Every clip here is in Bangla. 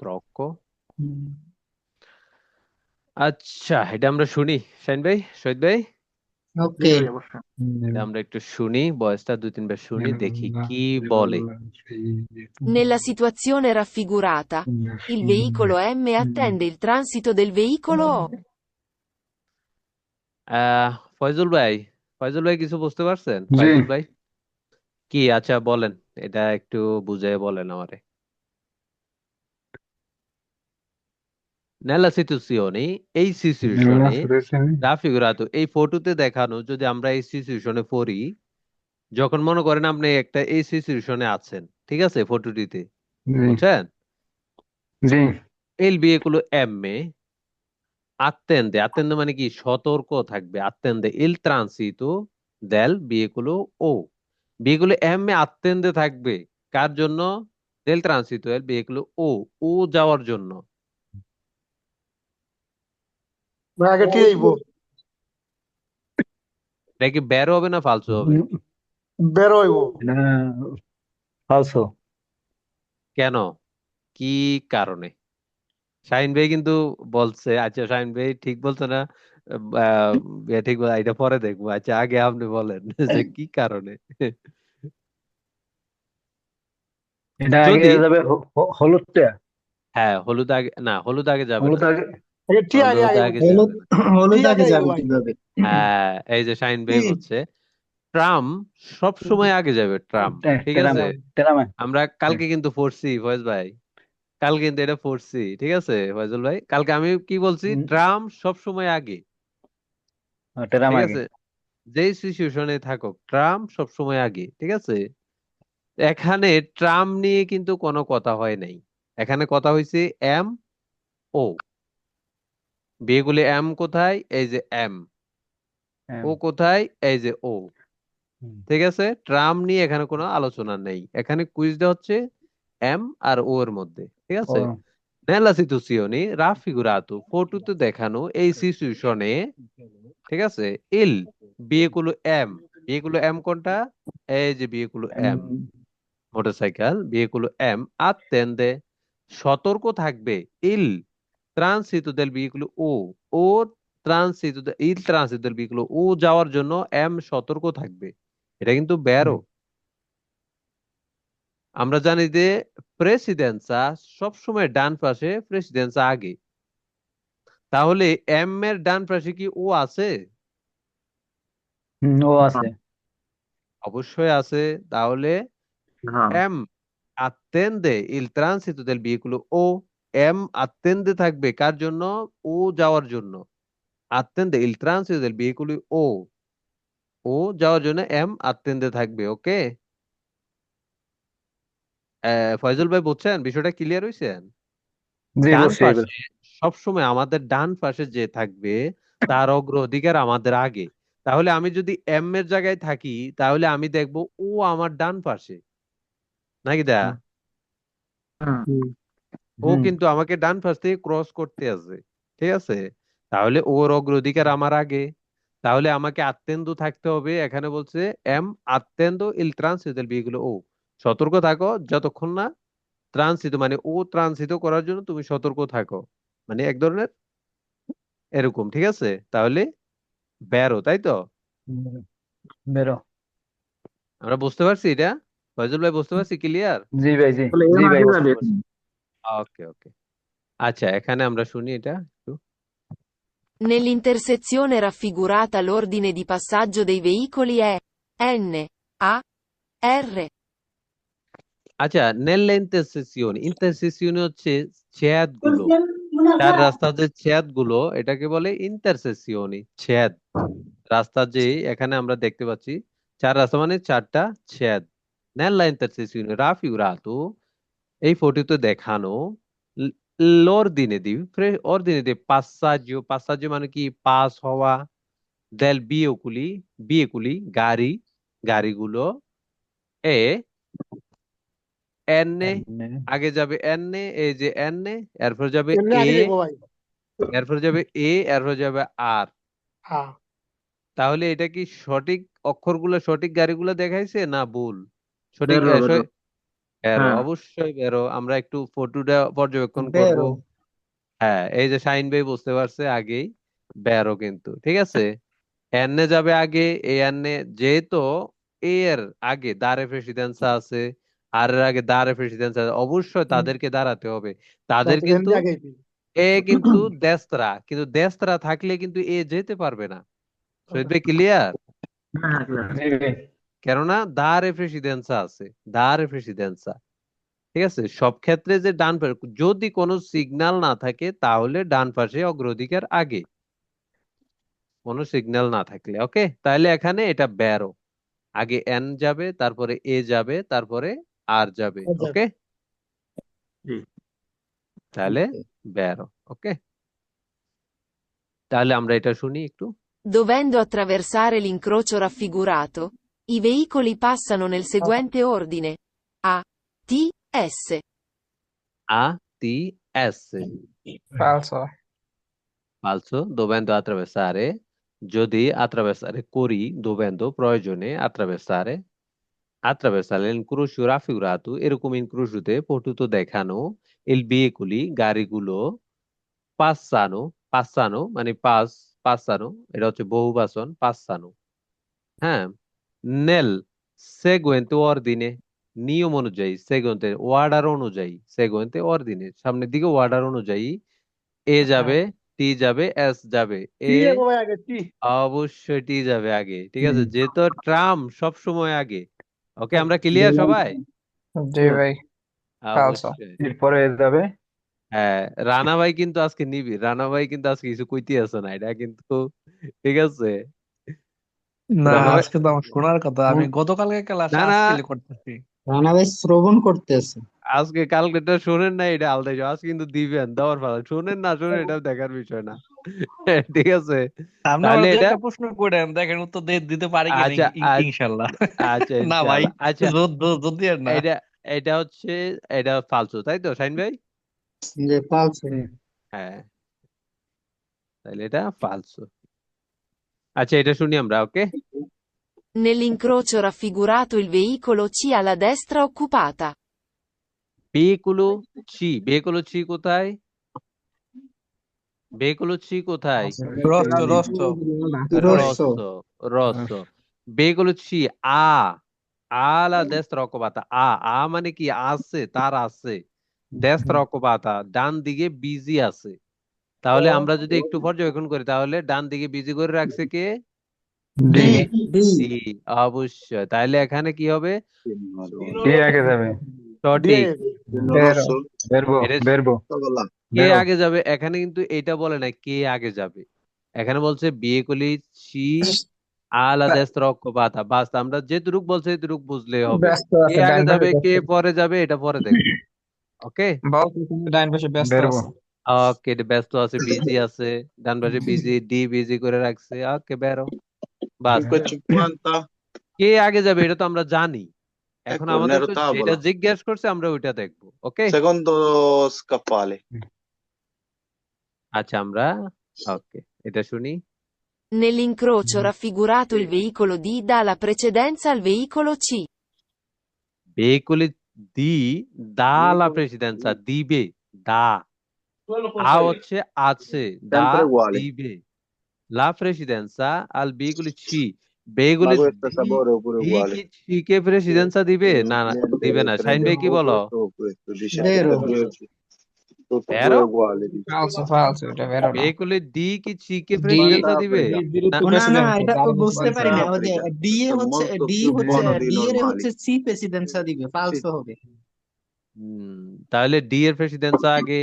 tronco। হুম, আচ্ছা, এটা আমরা শুনি। শাইন ভাই, শহীদ ভাই, জি ওকে। ভাই, অবশ্যই। এটা আমরা একটু শুনি, ভয়েসটা দুই তিনবার শুনি, দেখি কি বলে। হুম, Nella situazione raffigurata, il veicolo M attende il transito del veicolo O. আহ ফয়জুল ভাই, ফয়জুল ভাই কিছু বুঝতে পারছেন? জি। ফয়জুল ভাই কি, আচ্ছা বলেন, এটা একটু বুঝিয়ে বলেন আমারে। Nella situazione, এই nella সিচুয়েশনে situazione রাফিগুরাতো, এই ফটোতে দেখানো, যদি আমরা এই সিচুয়েশনে পড়ি, যখন মনে করেন আপনি একটা এই সিচুয়েশনে আছেন, ঠিক আছে, ফটোটিতে, জি বুঝছেন? জি এল বিয়েগুলো এমএ attende, attende মানে কি, সতর্ক থাকবে, attende il transito del veicolo O, veicolo M attende থাকবে কার জন্য? del transito del veicolo O, ও যাওয়ার জন্য। ভাই আগে টি আইব, এটা কি বের হবে না ফালসু হবে? বের হইব। এটা falso কেন, কি কারণে? শাহিন ভাই কিন্তু বলছে, আচ্ছা শাহিন ভাই ঠিক বলছে না? ঠিক বলে, এটা পরে দেখবো। আচ্ছা আগে আপনি বলেন যে কি কারণে। এটা আগে যদি, যাবে হলুদটা হ্যাঁ হলুদ আগে না, হলুদ আগে যাবে না, হলুদ আগে আগে টি আগে হলুদ আইব, আগে হলুদ যাবে না। টি হলুদ আগে আগে আইব যাবে ভাই। কিভাবে? হ্যাঁ, এই যে শাহিন ভাই টি বলছে ট্রাম সব সময় আগে যাবে, ট্রাম, ঠিক আছে। টেরামে টেরামে আমরা কালকে কিন্তু পড়ছি ফয়েজ ভাই, কালকে কিন্তু এটা পড়ছি, ঠিক আছে ফয়জুল ভাই, কালকে আমি কি বলছি, ট্রাম সব সময় আগে, টেরাম ঠিক আগে। আছে, যেই সিচুয়েশনে থাকুক ট্রাম সব সময় আগে, ঠিক আছে। এখানে ট্রাম নিয়ে কিন্তু কোনো কথা হয় নাই, এখানে কথা হয়েছে এম ও, বিয়েগুলি এম কোথায়, এই যে এম, হ্যাঁ, ও কোথায়, এই যে ও, হুম, ঠিক আছে। ট্রাম নিয়ে এখানে কোনো আলোচনা নেই, এখানে কুইজটা হচ্ছে এম আর ও এর মধ্যে, ঠিক আছে। ও Nella situazione raffigurato, ফটোতে দেখানো এই সিচুয়েশনে, ঠিক আছে, ইল বিয়েগুলো এম, বিয়েগুলো এম কোনটা, এই যে বিয়েগুলো এম, মোটরসাইকেল বিয়েগুলো এম attende, সতর্ক থাকবে, ইল ট্রানসিতো del veicolo ও, ও ট্রানসিতো, ইল ট্রানসিতো del veicolo ও যাওয়ার জন্য এম সতর্ক থাকবে। এটা কিন্তু হুম, ব্যারো। আমরা জানি যে প্রেসিডেন্সা সবসময় ডান পাশে, প্রেসিডেন্সা আগে, তাহলে এম এর ডান পাশে কি ও আছে? ও না, আছে। অবশ্যই আছে। তাহলে না, M attende il transito del veicolo ও, এম attende থাকবে কার জন্য? ও যাওয়ার জন্য। attende il transito del veicolo ও, ও যাওয়ার জন্য এম attende থাকবে, ওকে। ফয়জুল ভাই বুঝছেন, বিষয়টা ক্লিয়ার হয়েছেন? জি ডান বসে এবার। পাশে সবসময় আমাদের ডান পাশে যে থাকবে তার অগ্রাধিকার আমাদের আগে। তাহলে আমি যদি এম এর জায়গায় থাকি, তাহলে আমি দেখব ও আমার ডান পাশে, নাকি দা? হুম, হুম, ও হুম, কিন্তু আমাকে ডান পাশ থেকে ক্রস করতে আছে, ঠিক আছে। তাহলে ওর অগ্রাধিকার আমার আগে, তাহলে আমাকে আত্মেন্দু থাকতে হবে। এখানে বলছে এম আত্মেন্দু ইল ট্রান্সিতো বিগুলো ও, সতর্ক থাকো যতক্ষণ না ট্রান্সিত, মানে ও ট্রান্সিত করার জন্য তুমি সতর্ক থাকো, মানে এক ধরনের এরকম, ঠিক আছে। তাহলে বেরো, তাই তো? হুম, বেরো। আমরা বুঝতে পারছি এটা, ফয়জুল ভাই বুঝতে পারছি, ক্লিয়ার? জি ভাই, জি তাহলে জি এম ভাই আগে বুঝতে যাবে। পারছি। ওকে ওকে। আচ্ছা, এখানে আমরা শুনি এটা একটু। Nell'intersezione raffigurata l'ordine di passaggio dei veicoli è N, A, R. আচ্ছা, নেল ইন্টারসেকশন, ইন্টারসেকশন হচ্ছে ছেদ গুলো, চার রাস্তার যে ছেদ গুলো, এটাকে বলে ইন্টারসেকশন, ছেদ রাস্তা যে এখানে আমরা দেখতে পাচ্ছি, চার রাস্তা মানে চারটা ছেদ। নেল্লা ইন্টারসেকশন রাফিউরাতো, এই ফটোতে দেখানো, l'ordine di passaggio, passaggio মানে কি, পাস হওয়া, del veicoli, veicoli গাড়ি, গাড়িগুলো, এ এন এ, আগে যাবে এন এ, এই যে এন এ, এরপর যাবে এমনি এ, আগে যাইব ভাই। এরপর যাবে এ, এরপর যাবে আর। হ্যাঁ, তাহলে এটা কি সঠিক অক্ষরগুলো, সঠিক গাড়িগুলো দেখাইছে না ভুল? সঠিক বের হবে তো। বেরো, হ্যাঁ অবশ্যই বেরো। আমরা একটু ফটোটা পর্যবেক্ষণ করব। বেরো হ্যাঁ, এই যে শাহিন ভাই বুঝতে পারছে আগেই, বেরো কিন্তু, ঠিক আছে। এনে যাবে আগে, এ এনে যেহেতু এ এর আগে দাঁড়ে প্রেসিডেন্সা আছে, আর এর আগে দাঁড়ে প্রেসিডেন্সা আছে, অবশ্যই তাদেরকে দাঁড়াতে হবে। তাদের কিন্তু আগে এ কিন্তু দেশরা, কিন্তু দেশরা থাকলে কিন্তু এ যেতে পারবে না। শহীদ ভাই ক্লিয়ার? হ্যাঁ ক্লাস জি ভাই কেননা দাঁড়ে প্রেসিডেন্সা আছে, দাঁড়ে প্রেসিডেন্সা, ঠিক আছে। সব ক্ষেত্রে যে ডান পাশে যদি কোনো সিগন্যাল না থাকে তাহলে ডান পাশে অগ্রাধিকার আগে, কোনো সিগন্যাল না থাকলে। ওকে, তাহলে এখানে এটা ব্যারো, আগে এন যাবে, তারপরে এ যাবে, তারপরে আর যাবে। ওকে, জি তাহলে ব্যারো। ওকে, তাহলে আমরা এটা শুনি একটু। Dovendo attraversare l'incrocio raffigurato, i veicoli passano nel seguente ordine: A, T, S. A, T, S. falso Falso, dovendo attraversare, যদি attraversare করি, dovendo প্রয়োজনে attraversare, attraversare l'incrocio raffigurato, এরকম ইনক্রুশতে পটুতো দেখানো, il veicoli, গাড়িগুলো, passano, passano মানে passano, এটা হচ্ছে বহুবচন, passano, হ্যাঁ, nel seguente ordine, নিয়ম অনুযায়ী, seguente order অনুযায়ী, seguente ordine সামনের দিকে order অনুযায়ী, এ যাবে, টি যাবে, এস যাবে। কি এ যাবো ভাই আগে কি অবশ্যই টি যাবে আগে, ঠিক আছে, যেহেতু ট্রাম সব সময় আগে। ওকে, আমরা ক্লিয়ার সবাই? জি ভাই falso অবশ্যই। এরপরে যাবে হ্যাঁ, রানা ভাই কিন্তু আজকে নিবি, রানা ভাই কিন্তু আজকে কিছু কইতে আছে না, এটা কিন্তু, ঠিক আছে। না, রানা ভাই, আজকে তো আমার শোনার কথা। আমি গতকালকে ক্লাস না না, আজকে করতেছি। রানা ভাই শ্রবণ করতেছে। আজকে কালকেটা শোনেন না, এটা আলাদা বিষয়। আজকে কিন্তু দিবেন, দেওয়ার পালা, শোনেন না শোনেন এটা দেখার বিষয় না। ঠিক আছে, আপনি আমার তাহলে দু এটা, একটা প্রশ্ন করেন, দেখেন উত্তর দিতে পারি কিনা আচ্ছা ইনশাল্লাহ। আচ্ছা না ভাই, ইনশাআল্লাহ, আচ্ছা। যদি আর না। এটা এটা হচ্ছে, এটা ফালতু, তাই তো শাহিন ভাই? যে পালছে হ্যাঁ, তাহলে এটা ফালতু। আচ্ছা, এটা শুনি আমরা। ওকে, Nell'incrocio raffigurato il veicolo C ha la destra occupata. বেকুলো বেকুলো কোথায়? বেকুলো কোথায়? রস্ত রস্য রস্য, রস্য, বেকুলো আ, আলা destra occupata, আ মানে কি? আছে, তার আছে, destra occupata ডান দিকে বিজি আছে। তাহলে আমরা যদি একটু পর্যবেক্ষণ করি, তাহলে ডান দিকে বিজি করে রাখছে কে? ডি ডি ডি, অবশ্যই। তাহলে এখানে কি হবে? ডি আগে যাবে সঠিক। বেরো বেরবো এটা বেরবো কে বেরো আগে যাবে, এখানে কিন্তু এটা বলে না কে আগে যাবে, এখানে বলছে বিয়ে করলি ছি আলা দেস্ত্র অক্ষপাতা, বাস। আমরা যেটুক বলছে এটুক বুঝলেই হবে। ব্যস্ত কে আছে আগে ডাইন যাবে, পাশে কে ব্যস্ত পরে যাবে, এটা পরে দেখবো। ওকে, বস ডাইন পাশে ব্যস্ত বেরবো। আছে ওকে, এটা ব্যস্ত আছে, বিজি আছে, ডান পাশে বিজি, ডি বিজি করে রাখছে। ওকে, বেরো, বাস। 5,50, কে আগে যাবে এটা তো আমরা জানি, এখন ecco, আমাদের nero তো যেটা tavola. জিজ্ঞেস করছে আমরা ওইটা দেখবো। ওকে, Secondo scaffale. আচ্ছা, আমরা, ওকে, এটা শুনি। Nell'incrocio raffigurato il veicolo D dà la precedenza al veicolo C. Veicoli di dalla presidenza, দিবে, দা, আ হচ্ছে আছে, দা Sempre uguale. দিবে, la presidenza al veicoli C, Ma veicoli questo di, sapore è pure di uguale. chi কে presidenza দিবে? না না, Niente, দিবে না। শাহিন prende ভাই কি o বলো? questo o questo. Dice বেরো tutte e due বেরো, uguali. Dice. ফালসো ফালসো এটা বেরো না veicoli di কি চি কে ডি presidenza Guarda দিবে? Africa. বিরুদ্ধ ও না না প্রেসিডেন্ট এটা দাঁড়ানো বুঝতে বলছে পারি না ওই যে Africa. ডি এ È হচ্ছে molto ডি più হচ্ছে buono dei ডি এর normali. হচ্ছে সি প্রেসিডেন্সা দিবে ফালসো হবে হুম, তাহলে ডি এর প্রেসিডেন্সা আগে,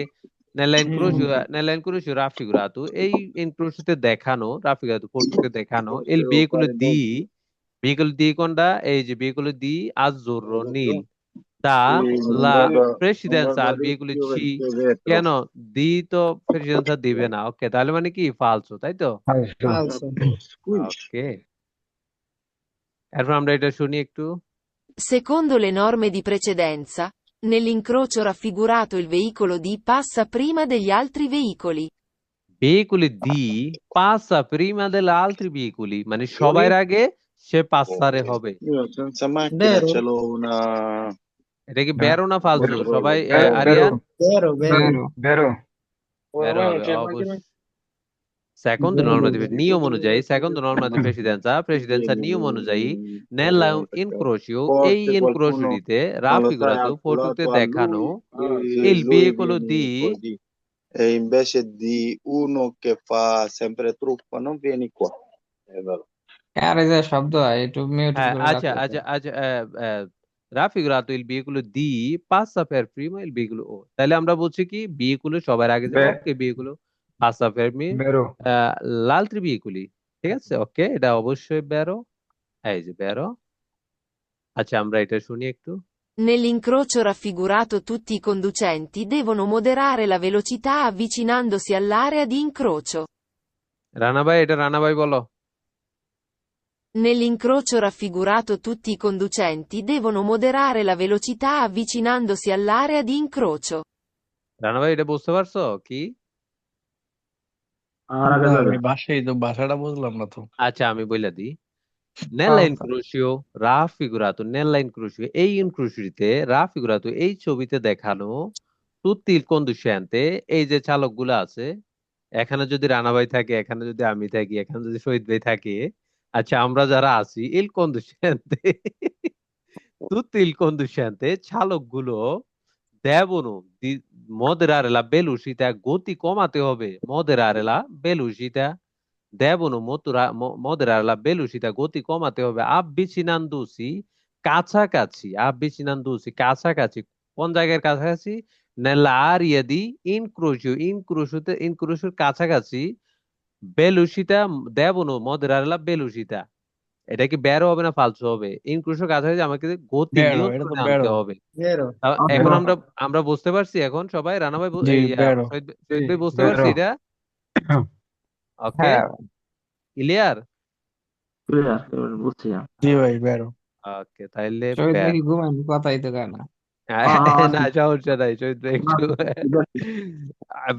nella incrocio raffigurato, এই ইনক্রুশতে দেখানো, raffigurato ফটোতে দেখানো, il Devo veicolo fare di, molto. veicolo di কোনটা? এই যে veicolo di azzurro, নীল, তা Sì, la non presidenza vado a al veicolo rischio C, perché è vetro. কেন? দি তো প্রেসিডেন্সা দিবে না। ওকে, তাহলে মানে কি? ফালসো, তাই তো? ফালসো ফালসো ওকে, এরপর আমরা এটা শুনি একটু। Secondo le norme di precedenza, nell'incrocio raffigurato il veicolo D passa prima degli altri veicoli. veicoli di passa prima degli altri veicoli, মানে সবার আগে সে পাসারে হবে। Io senza macchina বেরো ce l'ho una এটা কি বেরো না ফালসু বেরো সবাই? বেরো আরিয়ান বেরো বেরো বেরো বেরো বেরো হবে অবশ্যই। Secondo normativa, নিয়ম অনুযায়ী secondo normativa presidenza নিয়ম অনুযায়ী nella incrocio এই Forse qualcuno incrociorite non lo sai raffigurato fotoতে calcolato a দেখানো il lui veicolo viene di così. E invece di uno che fa sempre truffa, non vieni qua. È vero. আরে যে শব্দ হয় একটু মিউট হ্যাঁ করে আচ্ছা রাখো আচ্ছা আচ্ছা raffigurato il veicolo di passa per primo il veicolo o তাহলে আমরা বলছি কি veicolo সবার আগে যাবে, ওকে veicolo passa per me বেরো l'altri veicoli, ঠিক আছে ওকে এটা অবশ্যই বেরো, এই যে বেরো। আচ্ছা আমরা এটা শুনি একটু। Nell'incrocio raffigurato tutti i conducenti devono moderare la velocità avvicinandosi all'area di incrocio. Rana ভাই এটা রানা ভাই বলো। Nell'incrocio raffigurato tutti i conducenti devono moderare la velocità avvicinandosi all'area di incrocio. Rana ভাই এটা বুঝতে পারছো কি? আমার আগে না, যাবে। আমি ভাষাটা বুঝলাম না তো। আচ্ছা আমি বইলা দিই। Nella incrocio raffigurato nella incrocio এই ইনক্রুশিতে raffigurato এই ছবিতে দেখানো tutti il conducente এই যে চালকগুলো আছে, এখানে যদি রানা ভাই থাকে, এখানে যদি আমি থাকি, এখানে যদি শহীদ ভাই থাকে, আচ্ছা আমরা যারা আছি il conducente tutti il conducente চালকগুলো দেবনো moderare la velocità গতি কমাতে হবে, moderare la velocità devono moderare la velocità গতি কমাতে হবে avvicinandosi কাছাকাছি কোন জায়গার কাছাকাছি? nella area di incrocio incrocioর কাছাকাছি velocità devono moderare la velocità। এটা কি বেরো হবে না ফালসু হবে? ইনক্রুশোর কাছাকাছি আমাকে গতি বেরো, এটা তো নিয়ন্ত্রণে আনতে বেরো। হবে। বেরো এখন বেরো আমরা আমরা বুঝতে পারছি এখন সবাই? রানা ভাই জি, বেরো। শহীদ ভাই বুঝতে বেরো পারছি এটা? ওকে হ্যাঁ ক্লিয়ার? ক্লিয়ার, এবার বুঝছি। জি ভাই, বেরো। ওকে তাইলে শহীদ ভাই বের কি ঘুমেন কথাই তো কয় না না সমস্যা নাই শহীদ ভাই একটু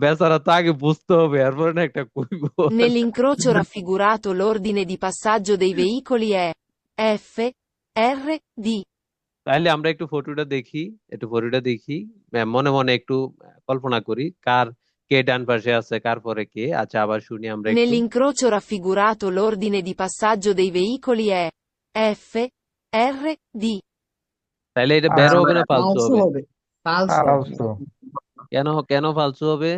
বেচারা তো আগে বুঝতে হবে এরপরে না একটা কইবো। Nell'incrocio raffigurato l'ordine di passaggio dei veicoli è F, R, D. তাহলে আমরা একটু ফটোটা দেখি মনে মনে একটু কল্পনা করি কে ডান পাশে আছে কার পরে কে। আচ্ছা আবার শুনি আমরা একটু। Nell'incrocio raffigurato l'ordine di passaggio dei veicoli è F, R, D. তাহলে এটা বেরো হবে না ফালতু ফালসু হবে? হবে ফালসু ফালতু কেন ফালতু হবে?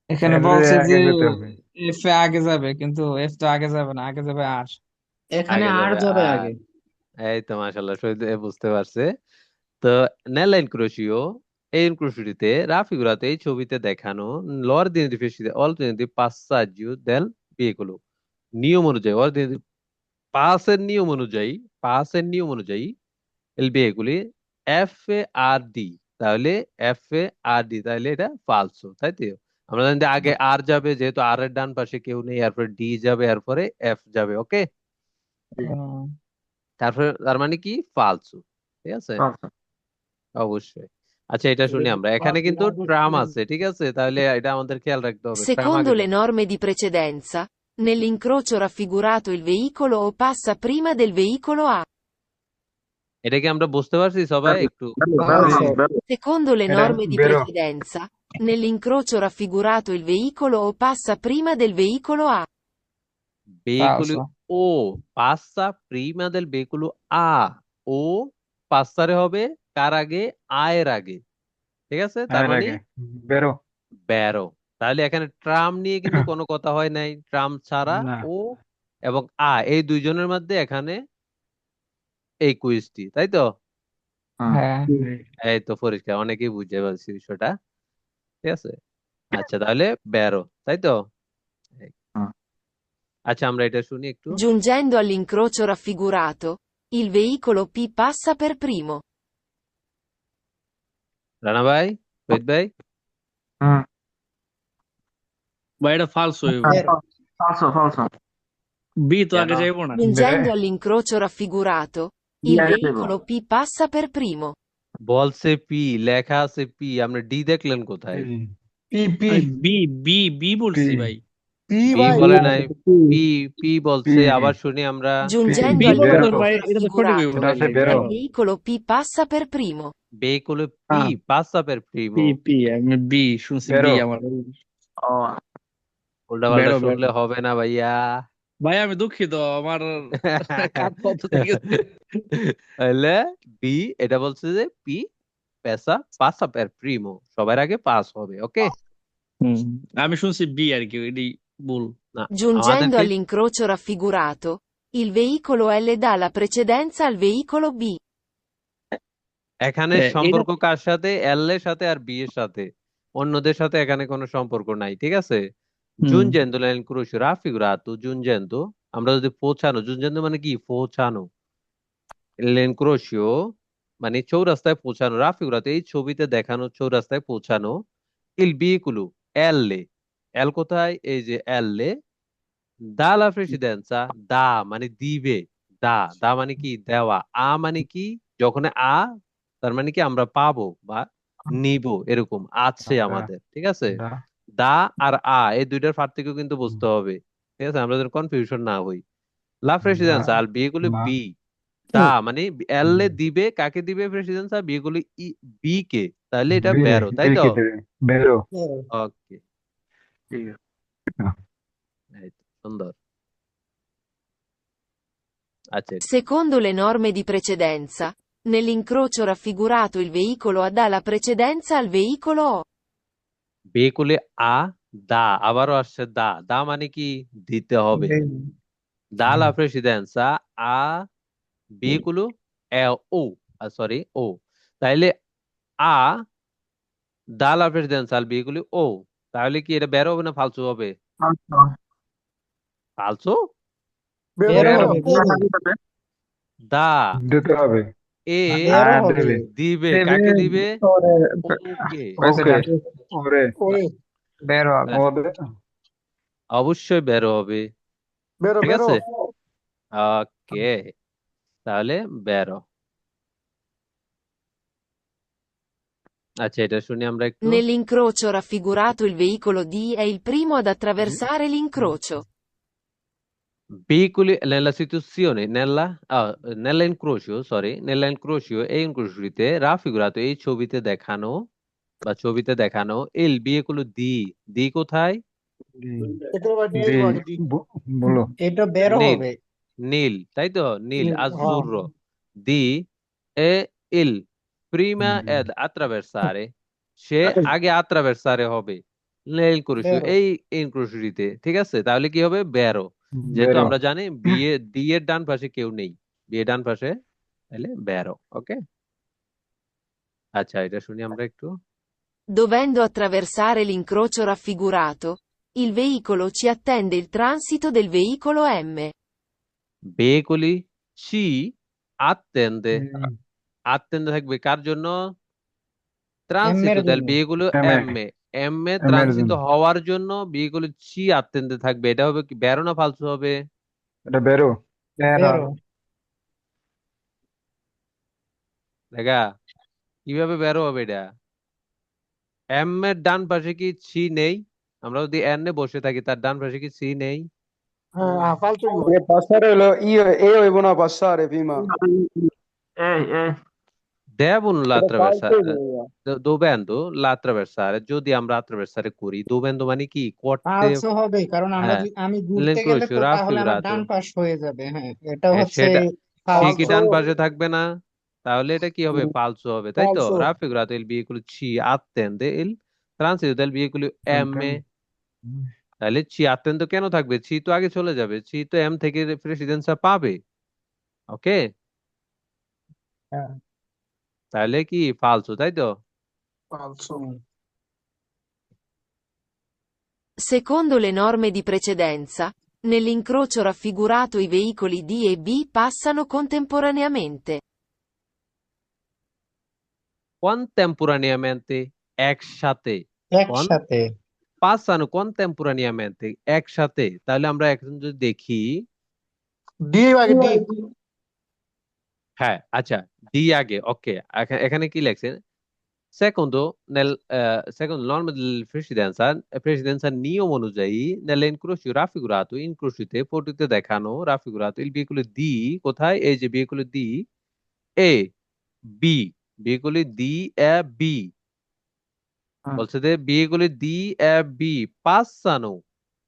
এখানে এর বলছে আগে যে যেতে হবে। এফ এ আগে যাবে কিন্তু এফ তো আগে যাবে না আগে যাবে আর এখানে আগে আর যাবে যাবে আর আগে এই তো মাশাআল্লাহ শহীদ বুঝতে পারছে। তো নেলা ইনক্রোশিও এই ইনক্রোশিওতে রাফিগুরাতে এই ছবিতে দেখানো l'ordine di passaggio del veicolo নিয়ম অনুযায়ী পাসের নিয়ম অনুযায়ী el veicolo F A R D, তাহলে এফ এ আর ডি তাহলে এটা ফালসো তাই তো? আমরা জানি যে আগে আর যাবে, যেহেতু আর এর ডান পাশে কেউ নেই, এরপরে ডি যাবে, এরপরে এফ যাবে। ওকে তারপরে তার মানে কি ফালসু, ঠিক আছে অবশ্যই। আচ্ছা এটা শুনি আমরা। এখানে কিন্তু ট্রাম আছে, ঠিক আছে তাহলে এটা আমাদের খেয়াল রাখতে হবে, ট্রাম Secondo আগে le যাবে। norme di precedenza, nell'incrocio raffigurato il veicolo O passa prima del veicolo A. এটা কি আমরা বুঝতে পারছি সবাই একটু? ফালসু Secondo le এটা norme di বেরো precedenza, nell'incrocio raffigurato il veicolo O passa prima del veicolo A. veicolo ফালসু O passa prima del veicolo A, ও পাসারে হবে কার আগে? আ এর আগে, ঠিক আছে তার এর মানে আগে বেরো ব্যারো। তাহলে এখানে ট্রাম নিয়ে কিন্তু কোনো কথা হয় নাই, ট্রাম ছাড়া না ও এবং আ এই দুইজনের মধ্যে এখানে এই কুইজটি, তাই তো? হ্যাঁ এই তো পরিষ্কার, অনেকেই বুঝে পারছি বিষয়টা, ঠিক আছে। আচ্ছা তাহলে ব্যারো, তাই তো? এই। আচ্ছা আমরা এটা শুনি একটু। Giungendo all'incrocio raffigurato, il veicolo P passa per primo. Rana ভাই, রোহিত ভাই, ভাই এটা ফালস হইব। বেরো ফালসো ফালসো বি তো কেন? আগে যাইবো না। Giungendo all'incrocio raffigurato, il Yes, veicolo P passa per primo. বলছে পি, লেখা আছে পি, আপনি ডি দেখলেন কোথায়? পি পি আমি বি বি বি বলছি পি। ভাই। পি বি ভাই বলে পি নাই, পি পি বলছে। আবার শুনি আমরা। Giungendo বি বলে তো ভাই, all'incrocio এটা তো সঠিক হইব raffigurato, তাইলে। il veicolo P passa per primo. veicolo P passa per P primo। P আমি বি শুনছি, বি আমার। ও উল্টা পাল্টা বেরো বেরো শুনলে হবে না ভাইয়া। ভাই, আমি দুঃখিত, আমার কাজ বন্ধ হয়ে গেছে। তাহলে বি, এটা বলছে যে পি passa per primo, সবার আগে পাস হবে। ওকে, হুম, আমি শুনছি বি আর কি, এটি ভুল। না Giungendo আমাদেরকে all'incrocio raffigurato, il veicolo L dà la precedenza al veicolo B. এখানে এটা সম্পর্ক কার সাথে? এল এর সাথে আর বি এর সাথে, অন্যদের সাথে এখানে কোনো সম্পর্ক নাই। ঠিক আছে। হুম giungendo all'incrocio raffigurato, giungendo, আমরা যদি পৌঁছানো, giungendo মানে কি? পৌঁছানো। l'encrocio মানে চৌরাস্তায় পৌঁছানো, রাফিগুরাতে এই ছবিতে দেখানো চৌরাস্তায় পৌঁছানো। il veicolo L, এল কোথায়? এই যে এল, dalla precedenza, দা মানে দিবে, দা দা মানে কি? দেওয়া। আ মানে কি? যখন আ, তার মানে কি আমরা পাবো বা নিব, এরকম আছে আমাদের। ঠিক আছে। দা আর আ এই দুইটার পার্থক্য কিন্তু বুঝতে হবে। ঠিক আছে, আমরা যেন কনফিউশন না হই। লা প্রেসিডেন্সা আর বিয়েগুলো বি, দা মানে এল এ দিবে, কাকে দিবে? প্রেসিডেন্সা। বিয়েগুলো বি কে, তাহলে এটা বেরো, তাই তো? বেরো ওকে, সুন্দর। আচ্ছা, Secondo le norme di precedenza, nell'incrocio raffigurato il veicolo A dà la precedenza al veicolo O. বিয়েগুলি আ, দা, আবারও আসছে দা, দা মানে কি? দিতে হবে। দা লা প্রেসিডেন্সা আ বিয়েগুলো ও, সরি ও, তাইলে আ দা লা প্রেসিডেন্সা আল বিয়েগুলি ও, তাহলে কি এটা বেরো হবে না ফালতু হবে? ফালতু। বেরো হবে বেরো দা দিতে হবে। এ বেরো হবে দিবে, কাকে দিবে? ওকে, ওকে, ওরে, ওরে বের হবে। ওদের অবশ্যই বেরো হবে। বেরো ঠিক বেরো আছে, ওকে, তাহলে বেরো। আচ্ছা, এটা শুনি আমরা একটু। Nell'incrocio raffigurato il veicolo D è il primo ad attraversare l'incrocio. veicoli nella situazione nell'incrocio, sorry, nell'incrocio e incrociate raffigurato এই ছবিতে দেখানো বা ছবিতে দেখানো il veicolo দি কোথায়? এটা আবার দি দিয়ে আগে দি বলো। এটা বেরো নীল, হবে নীল, তাই তো? নীল, হ্যাঁ azzurro, di e il prima ad attraversare, সে আগে attraversare হবে nell'incrocio বেরো এই ইনক্রোশিতে। ঠিক আছে, তাহলে কি হবে? বেরো। যেহেতু বেরো। আমরা জানি বিয়ে, ডি এর ডান পাশে কেউ নেই, বিয়ে ডান পাশে, তাহলে বেরো। ওকে, আচ্ছা, এটা শুনি আমরা একটু। Dovendo attraversare l'incrocio raffigurato, il veicolo ci attende il transito del veicolo M. veicoli ci attende, attende থাকবে কার জন্য? এর ট্রানসিতো, তাহলে জন্য বিয়েগুলো MA M A, M A এর ট্রানসিত জন্য হওয়ার জন্য বিয়েগুলো চি আত্মেন্তে থাকবে। এটা হবে কি? বেরো না ফালতু হবে? এটা বেরো। বের বেরো হবে। দেখা কিভাবে বেরো হবে এটা? এম এর ডান পাশে কি সি নেই? আমরা যদি এন এ বসে থাকি, তার ডান পাশে কি সি নেই? হ্যাঁ ফালতু Passare io avevo una passare prima. এই devono Era falso l'attraversare, dovendo l'attraversare, যদি আমরা attraversare করি, dovendo মানে কি? করতে। ফালসো হবে কারণ আমরা হ্যাঁ, আমি ঘুরতে গেলে l'incrocio তো তাহলে আমার raffigurato, ডান পাশ হয়ে যাবে হ্যাঁ এটা হচ্ছে সেটা, সি কি ফালসো ডান পাশে থাকবে না? তাহলে এটা কি হবে? ফালসো হবে, তাই তো? ফালসো raffigurato il veicolo ci attende il transito del veicolo M, তাহলে চি attende কেন থাকবে? চি তো আগে চলে যাবে, চি তো এম থেকে প্রেসিডেন্সা পাবে। ওকে, তাহলে কি ফালসো, তাই তো? ফালসো Secondo le norme di precedenza, nell'incrocio raffigurato i veicoli D e B passano contemporaneamente. contemporaneamente, একসাথে। কোন একসাথে passano contemporaneamente, একসাথে। তাহলে আমরা এখন যদি দেখি, ডি আগে ডি হ্যাঁ, আচ্ছা, ডি আগে। ওকে, এখানে কি লেখছে? Secondo, secondo le norme presidenza নিয়ম অনুযায়ী nell'incrocio raffigurato, incrociতে ফটোতে দেখানো raffigurato, il veicolo D কোথায়? এই যে veicolo D, A, B, veicolo D, A, B, বলছে যে veicolo D, A, B passano,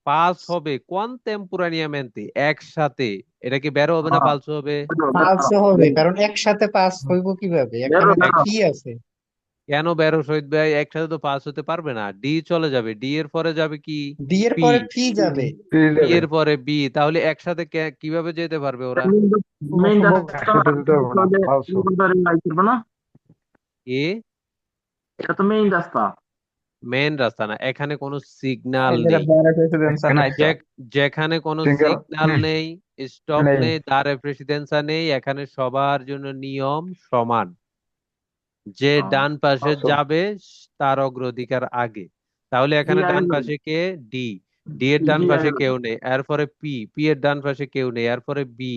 pass হবে contemporaneamente, একসাথে। এটা কি বেরো হবে না পালস হবে? পালস হবে, কারণ একসাথে পাস হইব কিভাবে, এখানে তো এক- পি আছে। কেন বেরো শহীদ ভাই? একসাথে তো পাস হতে পারবে না। ডি চলে যাবে, ডি এর পরে যাবে কি? ডি এর পি, পরে পি যাবে। পি পি যাবে। এর পরে বি, তাহলে একসাথে কিভাবে যেতে পারবে ওরা? মেইন একসাথে দিতে হবে না, ফালসো। না, এ এটা তো মেইন রাস্তা। মেন রাস্তা না, এখানে কোনো সিগন্যাল এটা নেই। বাইরে প্রেসিডেন্সিয়া নাই তো। যেখানে কোনো সিঙ্গেল সিগন্যাল নেই, স্টপ নেই। নেই, দাঁড়ে প্রেসিডেন্সা নেই, এখানে সবার জন্য নিয়ম সমান। যে ডান পাশে ফালসো। যাবে তার অগ্রাধিকার আগে। তাহলে এখানে ডি ডান আগে পাশে কে? ডি। ডি এর ডান ডি পাশে আগে কেউ নেই, এরপরে পি, পি এর ডান পাশে কেউ নেই, এরপরে বি,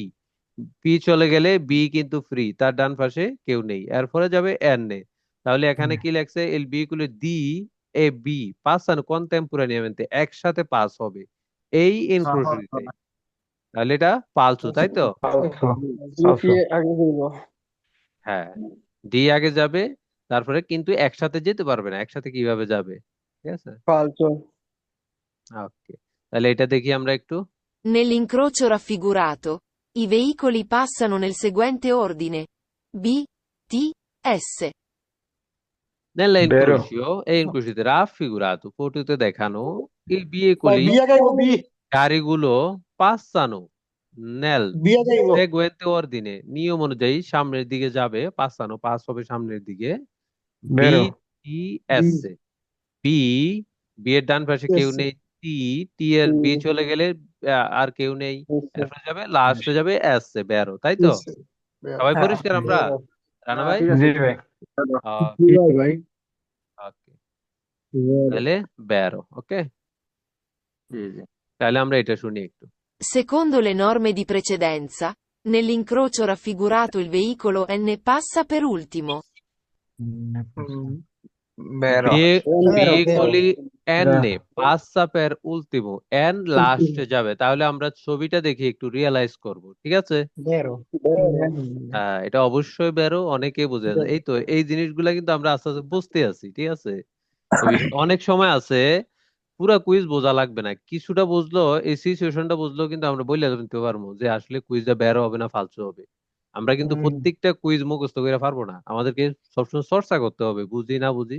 পি চলে গেলে বি কিন্তু ফ্রি, তার ডান পাশে কেউ নেই, এরপরে যাবে এন এ। তাহলে এখানে কি লেখছে? এল ভেহিকুলো ডি এ বি পাসানো কন্টেম্পোরানিয়ামেন্টে, একসাথে পাস হবে এই ইনক্রুশিতে। তাহলে এটা পালসো, তাই তো? ফালসো। ফালসো। আগে দিব। হ্যাঁ, ডি আগে যাবে, তারপরে কিন্তু একসাথে যেতে পারবে না। একসাথে কিভাবে যাবে? ঠিক আছে, ফালসো। ওকে। তাহলে এটা দেখি আমরা একটু। Nell'incrocio raffigurato, i veicoli passano nel seguente ordine: B, T, S. Nella বেরো। incrocio è incrociate raffigurato, ফটোতে দেখানো il ভাই veicoli, বি আগাইব, বি গাড়িগুলো passano nel বি আগাইব। seguente ordine, নিয়ম অনুযায়ী সামনের দিকে যাবে। passano, পাস হবে সামনের দিকে। বি, বেরো। টি, এস, বি, বি এর ডান পাশে কেউ নেই। টি, টি এর বি চলে গেলে আর কেউ নেই, এরপরে যাবে লাস্টে যাবে এস এ, বেরো, তাই তো? সবাই হ্যাঁ। পরিষ্কার আমরা? রানা ভাই? ঠিক আছে। জি ভাই। ভাই ওকে, তাহলে বেরো। ওকে, জি জি। তাহলে আমরা এটা শুনি একটু। Secondo le norme di precedenza, nell'incrocio raffigurato il veicolo N passa per ultimo. বেরো। veicoli n বেরো। passa per ultimo, n লাস্টে যাবে। তাহলে আমরা ছবিটা দেখে একটু রিয়েলাইজ করব, ঠিক আছে? বেরো। এটা অবশ্যই বেরো, অনেকেই বুঝে না। এই তো এই জিনিসগুলা কিন্তু আমরা আস্তে আস্তে বুঝতে আছি, ঠিক আছে? অনেক সময় আছে পুরা কুইজ বোঝা লাগবে না, কিছুটা বুঝলো, এই সিচুয়েশনটা বুঝলো, কিন্তু আমরা বলে দিতে পারবো যে আসলে কুইজটা বেরো হবে না ফালতু হবে। আমরা কিন্তু প্রত্যেকটা কুইজ মুখস্থ করে পারবো না, আমাদেরকে সবসময় চর্চা করতে হবে। বুঝি না বুঝি,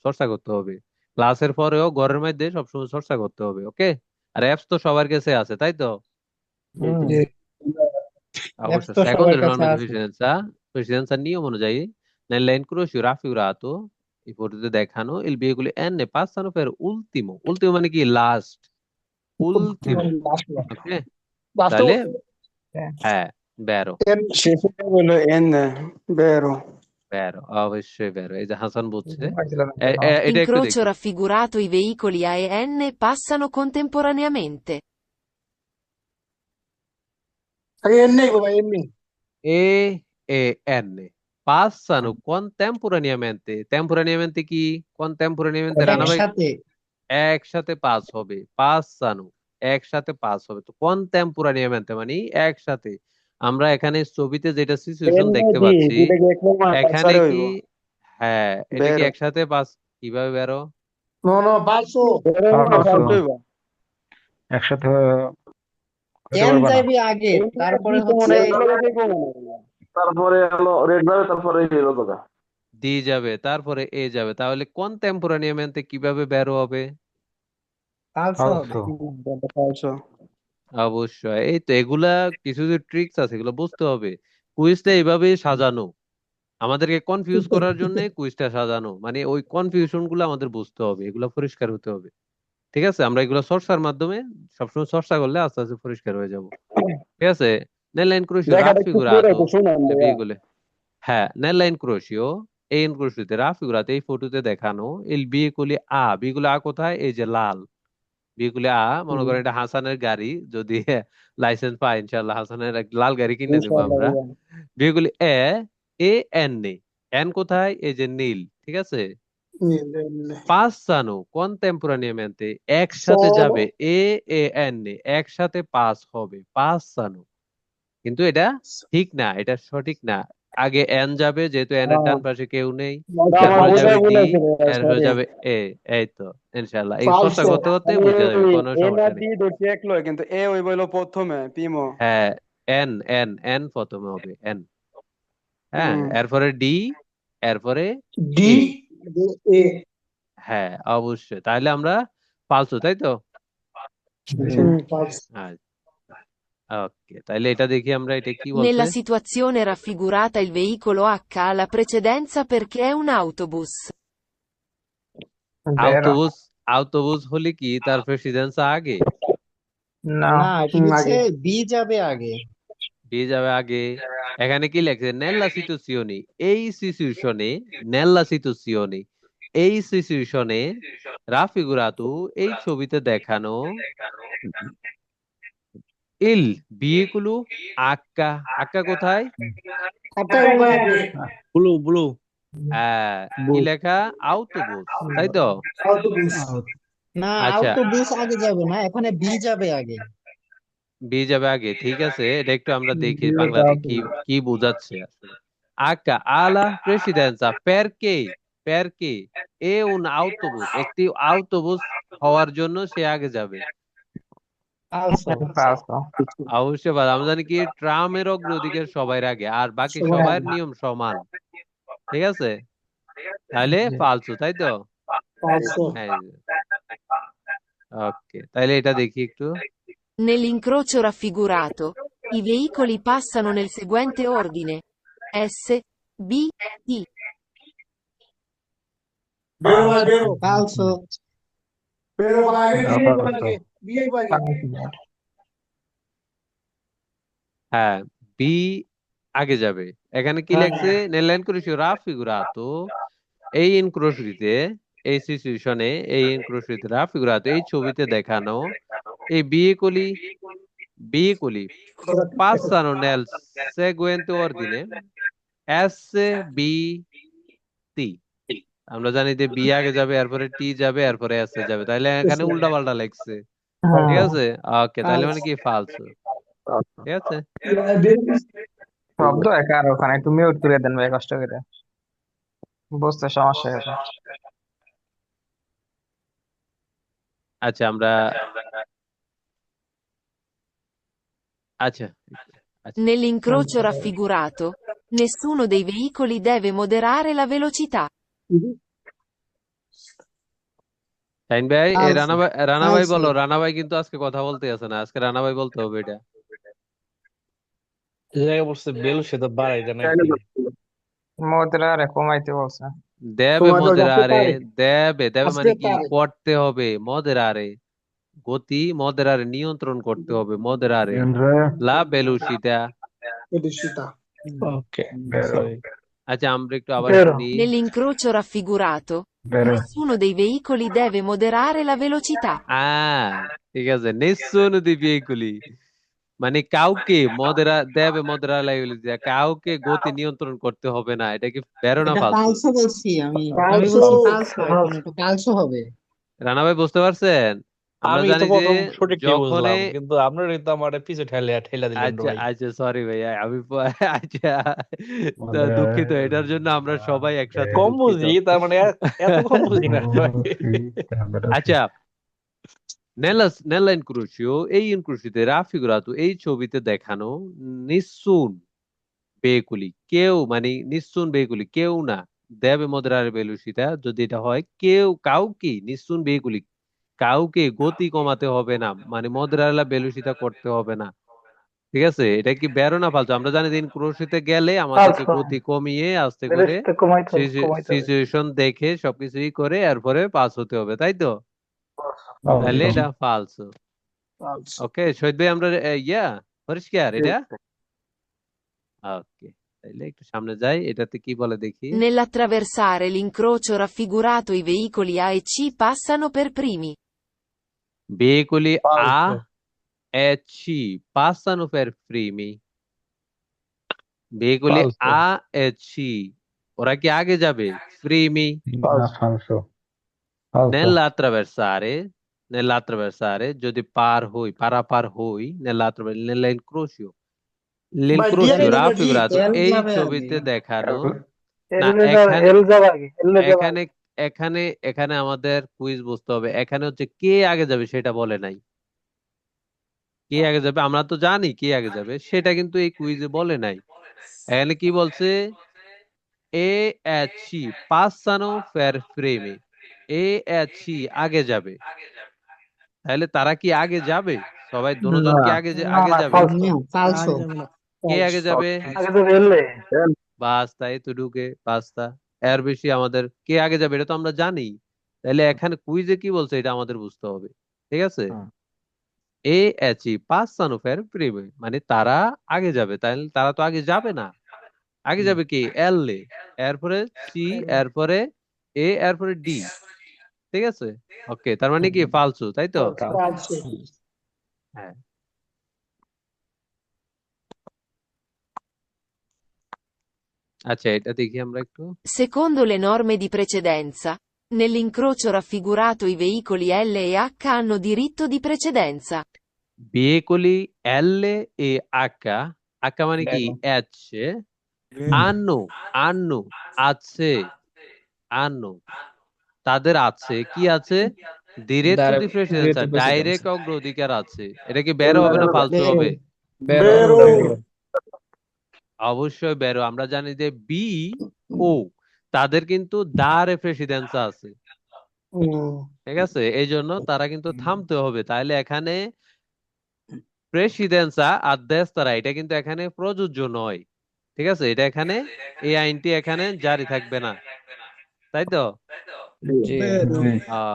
চর্চা করতে হবে। ক্লাসের পরেও ঘরের মধ্যে সবসময় চর্চা করতে হবে, ওকে? আর অ্যাপস তো সবার কাছে আছে, তাই তো? অ্যাপস অবশ্য তো secondo সবার le কাছে norme di আছে। precedenza নিয়ম অনুযায়ী nell'incrocio raffigurato, এই ফটোতে দেখানো il veicolo n passano per ultimo, ultimo মানে কি? লাস্ট, উলতিমো। ওকে, তাহলে হ্যাঁ, বেরো। শেষে হলো এন। বেরো। বেরো, অবশ্যই বেরো। এই যে হাসান বুঝছে। এটা এটা একটু Incrocio দেখি। raffigurato, i veicoli A e N passano contemporaneamente. আগে এন নেই ভাই, এমনি এ এ এন passano contemporaneamente, temporaneamente কি? contemporaneamente রানা ভাই একসাথে। একসাথে পাস হবে, passano একসাথে পাস হবে। তো contemporaneamente মানে একসাথে। আমরা এখানে ছবিতে যেটা সিচুয়েশন দেখতে পাচ্ছি, এখানে কি? হ্যাঁ, এটা কি বেরো। একসাথে পাস? কিভাবে বেরো? পালসো। ফালসো। একসাথে হতে এন পারবে না। যাইবে আগে, তারপরে হচ্ছে তারপরে হলো রেড যাবে, তারপরে হিরো দাদা। ডি যাবে, তারপরে এ যাবে। তাহলে contemporaneamente কিভাবে বেরো হবে? পালসো হবে। ফালসো। ফালসো। অবশ্যই। এই তো এগুলা কিছু যে ট্রিক্স আছে, এগুলো বুঝতে হবে। কুইজটা এইভাবেই সাজানো, আমাদেরকে কনফিউজ করার জন্য কুইজটা সাজানো। মানে ওই কনফিউশন গুলো আমাদের বুঝতে হবে, এগুলো পরিষ্কার হতে হবে, ঠিক আছে? আমরা এগুলো চর্চার মাধ্যমে সবসময় চর্চা করলে আস্তে আস্তে পরিষ্কার হয়ে যাব, ঠিক আছে? Nella incrocio দেখাটা একটু ক্লিয়ার raffigurato হতো, শুনান le ভাইয়া। veicole, হ্যাঁ, nella incrocio, এই ইনক্রোশিতে raffigurato, এই ফটোতে দেখানো il veicoli A, veicoli A কোথায়? এই যে লাল veicoli A, মনে করেন এটা হাসানের গাড়ি, যদি লাইসেন্স পাই ইনশাল্লাহ হাসানের এক লাল গাড়ি কিনে দেবো ইনশাআল্লাহ আমরা। ভাইয়া। veicoli এ এ এন এ, এন কোথায়? এই যে নীল, ঠিক আছে, passano contemporaneamente একসাথে যাবে, এ এ এন একসাথে পাস হবে, passano। কিন্তু এটা ঠিক না, এটা সঠিক না। আগে এন যাবে, যেহেতু এন এর ডান পাশে কেউ নেই, আমার এরপরে যাবে বোঝায় ডি, ভুল হয়েছে এরপরে সরি যাবে এ। এই তো, ইনশাল্লাহ এই চর্চা ফালসো করতে করতে আমি বুঝে যাবে, ওই কোনো এন সমস্যা আর নেই। ডি ধরছি এক লয় কিন্তু এ ওই বইলো প্রথমে পিমো হ্যাঁ, এন এন এন প্রথমে হবে, এন। হ্যাঁ, হুম এরপরে ডি, এরপরে ডি এ। এ হ্যাঁ, অবশ্যই, তাহলে আমরা পালসো, তাই তো। ফালসো ওকে, তাহলে এটা দেখি আমরা, এটা কি বলছে। Nella situazione raffigurata il veicolo H ha la precedenza perché è un autobus. বেরো আউটোবুস, আউটোবুস হলে কি তার প্রেসিডেন্স আগে, না না, এটা হচ্ছে আগে বি যাবে আগে। দিয়ে যাবে আগে। এখানে কি লেখছে, নেল্লা সিচুয়েশনে, এই সিচুয়েশনে, নেল্লা সিচুয়েশনে, এই সিচুয়েশনে রাফিগুরাতু, এই ছবিতে দেখানো, ইল বিয়েগুলো আক্কা, আক্কা কোথায়? Blue blue. কি লেখা, আউটোবুস, তাই তো। না, আচ্ছা, আউটোবুস আগে যাবে না, এখানে বি যাবে আগে। বি যাবে আগে, ঠিক আছে, এটা একটু আমরা দেখি বাংলাতে কি কি বোঝাচ্ছে আসলে। আক্কা আলা প্রেসিডেন্সা পেরকে, পেরকে এ উন আউটোবুস, একটি আউটোবুস হওয়ার জন্য সে আগে যাবে। ফালসো। ফালসো অবশ্যই ভালো, আমরা জানি কি ট্রামের অগ্রাধিকার সবার আগে, আর বাকি সবার নিয়ম সমান, ঠিক আছে, তাহলে ফালসু, তাই তো। ওকে, তাহলে এটা দেখি একটু। Nell'incrocio raffigurato, i veicoli passano nel seguente ordine: S, B, T. ফালসো। হ্যাঁ, বি আগে যাবে। এখানে কি লেখছে, নেলাইন ক্রুশিও রাফিগুরাতো, এই ইনক্রোশিতে, এই সিচুয়েশনে, এই ইনক্রোশিতে রাফিগুরাতো, এই ছবিতে দেখানো এই বিয়েকলি, বিয়েকলি passano nel seguente ordine: S, B, T। আমরা জানি যে বি আগে যাবে, এরপরে টি যাবে, এরপরে এস এ যাবে, তাহলে এখানে উল্টা পাল্টা লেখছে, ঠিক আছে। ওকে, তাহলে মানে কি ফালসু, ঠিক আছে। শব্দ একা, আর ওখানে একটু মিউট করে দেন ভাই, কষ্ট করে বুঝতে সমস্যা হয়েছে। আচ্ছা, আমরা, আচ্ছা আচ্ছা, Nell'incrocio raffigurato, nessuno dei veicoli deve moderare la velocità. Shahin ভাই, এই ফালসো। রানা ভাই ফালসো। বলো, রানা ভাই কিন্তু আজকে কথা বলতে আছে না, আজকে রানা ভাই বলতে হবে এটা। এই জায়গায় বলছে বেলু সে তো বাড়াইতে নাকি। মুদ্রা রে কমাইতে বলছে। দেবে মদেরারে, দেবে দেবে মানে কি, করতে হবে, মদেরারে গতি, মদেরারে নিয়ন্ত্রণ করতে হবে, মদেরারে এন্ড্রে লা বেলুসিটা। ওকে, বেরো সরি। আচ্ছা, আমরা একটু আবার বেরো শুনি। Nell'incrocio raffigurato, বেরো nessuno dei veicoli deve moderare la velocità. ঠিক আছে, নেসুনো দি বিয়েগুলি, মানে কাউকে দেবে মদেরা লাইবিলিটি, কাউকে গতি নিয়ন্ত্রণ করতে হবে না, এটা কি বেরো না এটা ফালতু? ফালসো বলছি আমি। আমি বলছি ফালসো, এখন এটা ফালসো হবে। রানা ভাই বুঝতে পারছেন? আমরা আমি তো জানি যে প্রথম সঠিকই বুঝলাম, যখনই, কিন্তু আপনারই তো আমার পিছে ঠেলে ঠেলা দিলেন রে আচ্ছা ভাই। আচ্ছা, সরি ভাই, আচ্ছা, তো আমাদের দুঃখিত, এটার জন্য আমরা সবাই একসাথে কম দুঃখিত। বুঝি, তার মানে এত কম বুঝি না ভাই। আচ্ছা, নেলা ইনক্রুশিও, এই ইনক্রুশিতে রাফিগুরাতো, এই ছবিতে দেখানো নিস্সুন বেকুলি, কেউ, মানে নিস্সুন বেকুলি কেউ না, দেবে মদরার বেলুসিতা, যদি এটা হয় কেউ, কাউকে নিস্সুন বেকুলি, কাউকে গতি কমাতে হবে না, মানে মদরালা বেলুসিতা করতে হবে না, ঠিক আছে। এটা কি বেরো না ফালতু? আমরা জানি দিন ক্রোশিতে গেলে আমাদেরকে গতি কমিয়ে আস্তে করে সিচুয়েশন দেখে সবকিছুই করে এরপরে পাস হতে হবে, তাই তো। তাহলে এটা ফালসো। ওকে শহীদ ভাই, আমরা পরিষ্কার এটা। ওকে, তাইলে একটু সামনে যাই, এটাতে কি বলে দেখি। Nell'attraversare l'incrocio raffigurato i veicoli A e C passano per primi. Veicoli A ফালতু। e C passano per primi. Veicoli ফালতু। A e C ওরা কি আগে যাবে? Primi না, ফালসো ফালসো nell'attraversare যদি পার হই পারাপার হই nell'incrocio ভাই দিয়ে l'incrocio দিন আমরা ডি raffigurato এল এই যাবে আগে। ছবিতে দেখানো না এল এখানে এল যাবে আগে, এল যাবে এখানে আগে। এখানে এখানে আমাদের কুইজ বুঝতে হবে। এখানে হচ্ছে কে আগে যাবে সেটা বলে নাই। কে আগে যাবে আমরা তো জানি কে আগে যাবে, সেটা কিন্তু এই কুইজে বলে নাই। এখানে কি বলছে? A C passano per primi A C আগে যাবে। তাহলে তারা কি আগে যাবে? সবাই না দুজন কি আগে না আগে না যাবে? ফালসো, না, ফালসো। কে আগে যাবে? আগে তো এলে বাস, তাই তো ঢুকে বাস্তা। এর বেশি আমাদের কে আগে যাবে এটা তো আমরা জানি। তাহলে এখানে কুইজে কি বলছে এটা আমাদের বুঝতে হবে। ঠিক আছে? A C passano per primi মানে তারা আগে যাবে। তাহলে তারা তো আগে যাবে না। আগে যাবে কি? এল এ, এরপরে সি, এরপরে এ, এরপরে ডি। ঠিক আছে? ওকে, তার মানে কি ফালসু, তাই তো? ফালসো। হ্যাঁ। আচ্ছা, এটা দেখি আমরা একটু। Secondo le norme di precedenza, nell'incrocio raffigurato i veicoli L e H hanno diritto di precedenza. veicoli L e H, H মানে কি? H, hanno, hanno আছে, hanno তাদের আছে, কি আছে? diretto di precedenza, ডাইরেক্ট অগ্রাধিকার আছে। এটা কি বেরো হবে না ফালতু বেরো। হবে? বেরো অবশ্যই বেরো। আমরা জানি যে বি ও তাদের কিন্তু দারে প্রেসিডেন্সা আছে। ঠিক আছে? এই জন্য তারা কিন্তু থামতে হবে। তাহলে এখানে প্রেসিডেন্সা আর দেস্তারা এটা কিন্তু এখানে প্রযোজ্য নয়। ঠিক আছে? এটা এখানে এই আইনটি এখানে জারি থাকবে না, তাই তো? বেরো। জি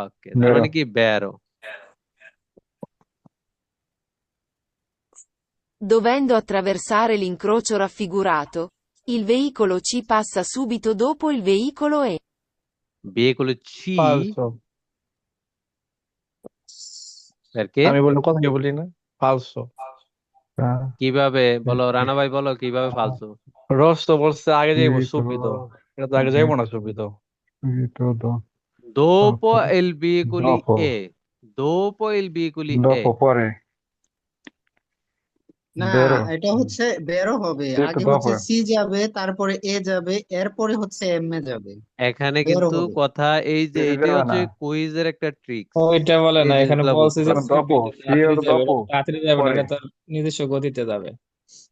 ওকে, তার বেরো মানে কি বেরো। Dovendo attraversare l'incrocio raffigurato, il veicolo C passa subito dopo il veicolo E. veicolo C ফালসো। perché? আমি বললে কথা বলি না, ফালসো। কিভাবে বলো রানা ভাই, বলো কিভাবে ফালসু? রস তো বলছে আগে যাইবো সুবিধা, এটা তো আগে যাইবো না সুবিধা। dopo il veicoli dopo E, dopo il veicoli E dopo পরে না, বেরো এটা হচ্ছে বেরো হবে। একটু আগে dopo হচ্ছে সি যাবে, তারপরে এ যাবে, এরপরে হচ্ছে এম এ যাবে। এখানে বেরো কিন্তু হবে। কথা এই যে বেরো এটা যাবে হচ্ছে না কুইজের একটা ট্রিক্স। ওইটা বলে এই না, এখানে জিনিসগুলো বলছে বুঝতে যে হবে। dopo সি তাড়াতাড়ি হলো যাবে, dopo তাড়াতাড়ি যাবে না, পরে এটা তার নিজস্ব গতিতে যাবে। সি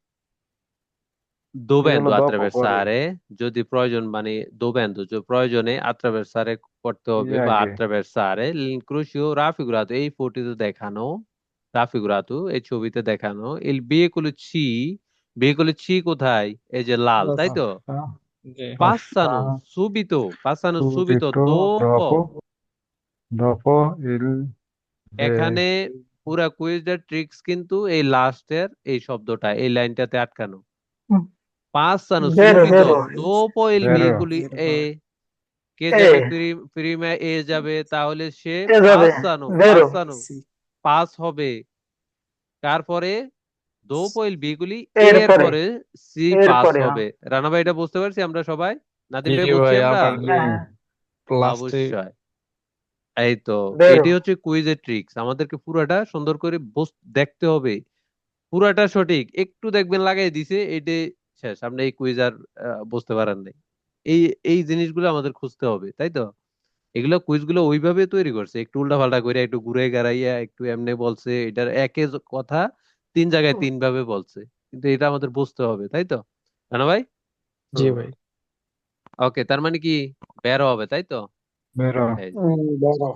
dovendo হলো dopo পরে attraversare যদি প্রয়োজন মানে dovendo প্রয়োজনে attraversare করতে হবে বা আগে attraversare l'incrocio raffigurato এই ফটোতে দেখানো, raffigurato এই ছবিতে দেখানো il veicolo C কোথায়? এই যে লাল, তাই তো? জি। passano subito subito dopo। dopo il এখানে পুরা কুইজের ট্রিক্স কিন্তু এই লাস্টের এই শব্দটা এই লাইনটাতে আটকানো। passano বেরো subito বেরো dopo il বেরো veicoli E, কে এ যাবে? প্রিমে এ যাবে, তাহলে সে এ যাবে বেরো পাসানো পাস হবে। তারপরে dopo il veicoli এর এরপরে পরে সি পাস এরপরে হবে। রানা ভাই, এটা বুঝতে পারছি আমরা সবাই? নাদিম ভাই জি বুঝছি ভাই, আমরা? আমার হ্যাঁ লাস্টে অবশ্যই। এই তো, বেরো এটি হচ্ছে কুইজের ট্রিক্স। আমাদেরকে পুরাটা সুন্দর করে দেখতে হবে। পুরাটা সঠিক, একটু দেখবেন লাগাই দিছে, এটা শেষ। আপনি এই কুইজ আর বুঝতে পারেন নাই। এই এই জিনিসগুলো আমাদের খুঁজতে হবে, তাই তো? এগুলো কুইজগুলো ওইভাবে তৈরি করছে, একটু উল্টাপাল্টা করে, একটু ঘুরে গাড়াইয়া, একটু এমনি বলছে। এটার একে কথা তিন জায়গায় তিন ভাবে বলছে, কিন্তু এটা আমাদের বুঝতে হবে, তাই তো রানা ভাই? জি ভাই। ওকে, তার মানে কি বেরো হবে, তাই তো? বেরো বেরো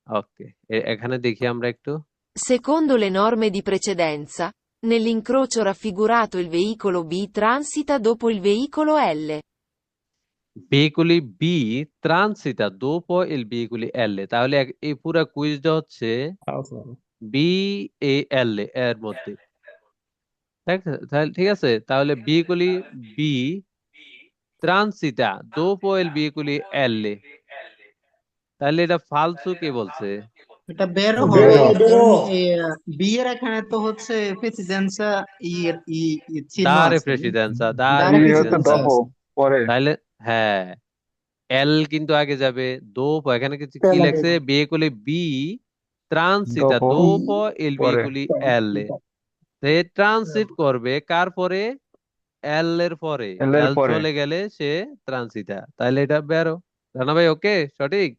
ওকে, এখানে দেখি আমরা একটু। Secondo le norme di precedenza, nell'incrocio raffigurato il veicolo B transita dopo il veicolo L. veicoli B transita dopo il veicoli L, তাহলে এই পুরো কুইজটা হচ্ছে বি এ এল এর মধ্যে। ঠিক আছে, তাহলে veicoli B transita dopo il veicoli L, তাহলে এটা ফালতু কে বলছে? এটা বেরো হবে, বেরো কারণ বি এর এখানে তো হচ্ছে প্রেসিডেন্সা ই চিহ্ন দারে আছে, প্রেসিডেন্সা, দারে দারে সি হচ্ছে প্রেসিডেন্সা প্রেসিডেন্সা। dopo আছে। পরে তাহলে হ্যাঁ, এল কিন্তু আগে যাবে। দোপো এখানে কিছু কি Pela লেখছে, Gego. বিয়েকুলি বি ট্রান্সিটা dopo, দোপো এল pore, বিয়েকুলি এল সে ট্রানজিট করবে কার পরে, এল এর পরে। L এল pore. চলে গেলে সে ট্রান্সিটা, তাহলে এটা বেরো। রানা ভাই ওকে, সঠিক।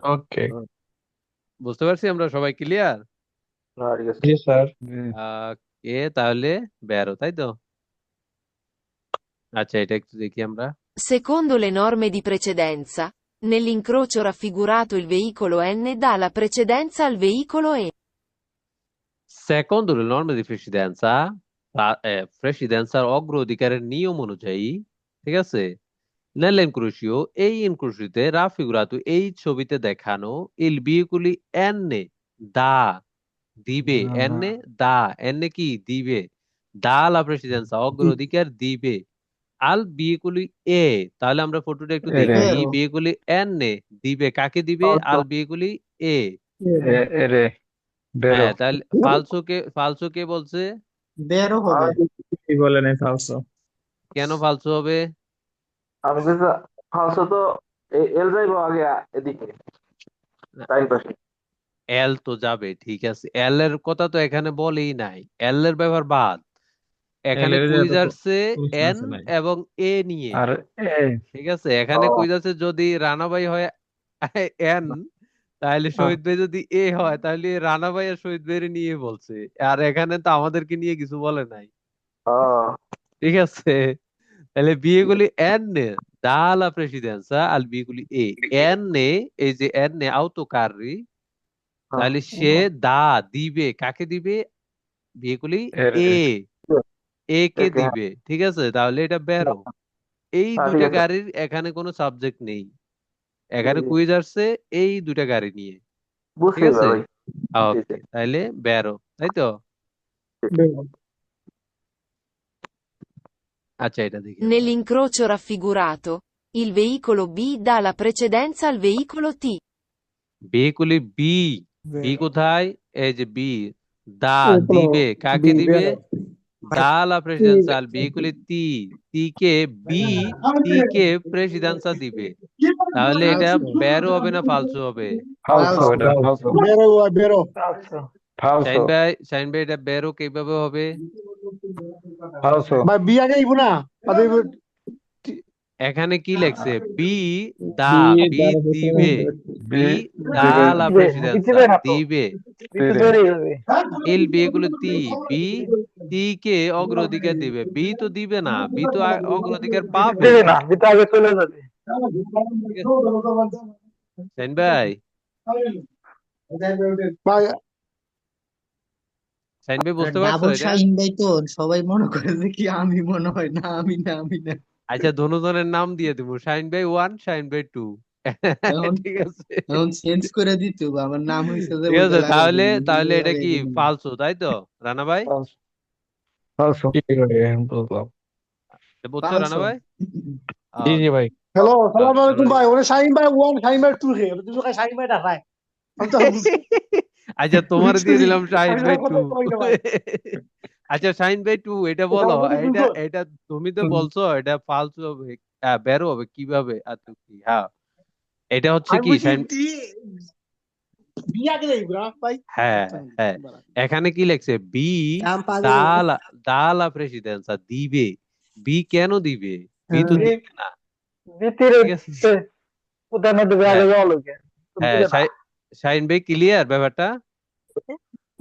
ওকে। বুঝতে পারছি, আমরা সবাই ক্লিয়ার। হ্যাঁ ঠিক আছে। জি স্যার। কে তাহলে বেরো, তাই তো? আচ্ছা, এটা একটু দেখি আমরা। Secondo le norme di precedenza, nell'incrocio raffigurato il veicolo N dà la precedenza al veicolo E. Secondo le norme di precedenza, precedenza অগ্রাধিকারের নিয়ম অনুযায়ী, ঠিক আছে, nell'incrocio, এই ইনক্রোশিতে raffigurato, এই ছবিতে দেখানো, il veicoli N দা দিবে, N দা, N কি দিবে, দা la precedenza অগ্রাধিকার দিবে, আল veicoli এ। তাহলে আমরা ফটোটা একটু দেখি, Vero, veicoli N দিবে কাকে দিবে, আল veicoli এ। Ere, vero. হ্যাঁ, তাহলে ফালসো কে বলছে? vero হবে। কি বলে নাই ফালসো? কেন ফালসো হবে? আমি কিন্তু ফালসো তো এল যাইবো আগে এদিকে টাইম পাশে। এল তো যাবে, ঠিক আছে, এল এর কথা তো এখানে বলেই নাই, এল এর ব্যবহার বাদ। এল এখানে এর কুইজ তো আসছে প্রশ্ন এন আছে নাই। এবং এ নিয়ে, Ar, ঠিক আছে। এখানে কুইজ আছে যদি রানাভাই হয় এন, তাহলে শহীদ ভাই যদি এ হয়, তাহলে রানাভাই আর শহীদ ভাইয়ের নিয়ে বলছে। আর এখানে তো আমাদেরকে নিয়ে কিছু বলে নাই, হ্যাঁ ঠিক আছে। তাহলে বিয়েগুলি এন নে dalla presidenza al বিয়েগুলি এ, এন নে, এই যে এন নে autocarri, তাহলে সে দা দিবে কাকে দিবে, বিয়েগুলি এ, ere, এ কে একে দিবে, ঠিক আছে। তাহলে এটা বেরো। এই হ্যাঁ ঠিক দুইটা আছে। গাড়ির এখানে কোনো সাবজেক্ট নেই, এখানে জি, জি। কুইজ আসছে এই দুইটা গাড়ি নিয়ে, ঠিক বুঝছি আছে। ভাই। জি, জি। ওকে, তাহলে বেরো, তাই তো। Vero. আচ্ছা, এটা দেখি আমরা। Nell'incrocio raffigurato, il veicolo B dà la precedenza al veicolo T. বিয়েগুলি বি, বি Vero. কোথায়, এই যে বি, দা Veicolo দিবে কাকে B, দিবে, vero. dalla presidenza al veicoli ti, K B, কে প্রেসিডেন্সা দিবে। তাহলে এটা falso, বেরো হবে না ফালসো হবে? falso, falso, এটা falso, Vero, vero. Shine falso, ভাই, শাইন ভাই, এটা বেরো কিভাবে হবে? falso, ভাই বি আগে আইবো না? এখানে কি লেখছে, বি দা, বি বি দ্বারা দিবে, B, বি দা dive, লা প্রেসিডেন্সা দিবে, tere, ইল বিয়েগুলো তি, বি তি কে অগ্রাধিকার দিবে, বি তো দিবে না, বি তো অগ্রাধিকার পাবে, ঠিক আছে। শাইন ভাই, ভাই শাইন ভাই বুঝতে পারছো ডাবল এটা? শাহিন ভাই তো সবাই মনে করে যে কি আমি মনে হয় না, আমি না, আমি না। আচ্ছা, ধনুজনের নাম দিয়ে দিব, শাইন ভাই 1, শাইন ভাই 2। এখন ঠিক আছে, এখন চেঞ্জ করে দিতে হবে, আমার নাম হয়েছে যে ঠিক ওইটা আছে, লাগাই তাহলে দিবি, তাহলে এটা লাগাই কি দিবি না। ফালসো, তাই তো রানা ভাই? falso, falso, কি করে বুঝলাম? বুঝছো রানা ফালসো। ভাই? জি জি ভাই। হ্যালো সালাম তাহলে আলাইকুম ভাই, ওরে শাহিন ভাই 1 শাহিন ভাই 2 রে তুমি তো শাহিন ভাই দেখায় আমি তো আচ্ছা, তোমার দিয়ে দিলাম শাহিন আমি ভাই সব 2। কথা কই না ভাই। আচ্ছা, শাহিন ভাই 2 এটা এটা বলো, আমাকে এটা বুঝো এটা তুমি তো বলছো এটা ফালতু হবে, বেরো হবে কিভাবে, আচ্ছা কি, হ্যাঁ, এটা হচ্ছে আমি কি বুঝি শাহিন, বি আগে আইবো না ভাই। হ্যাঁ হ্যাঁ, এখানে কি লেখছে, বি কাম পাগল। দালা, দালা প্রেসিডেন্সা দিবে, বি কেন দিবে, বি তো দিবে না, ঠিক আছে। হ্যাঁ হ্যাঁ, শাহিন ভাই ক্লিয়ার ব্যাপারটা?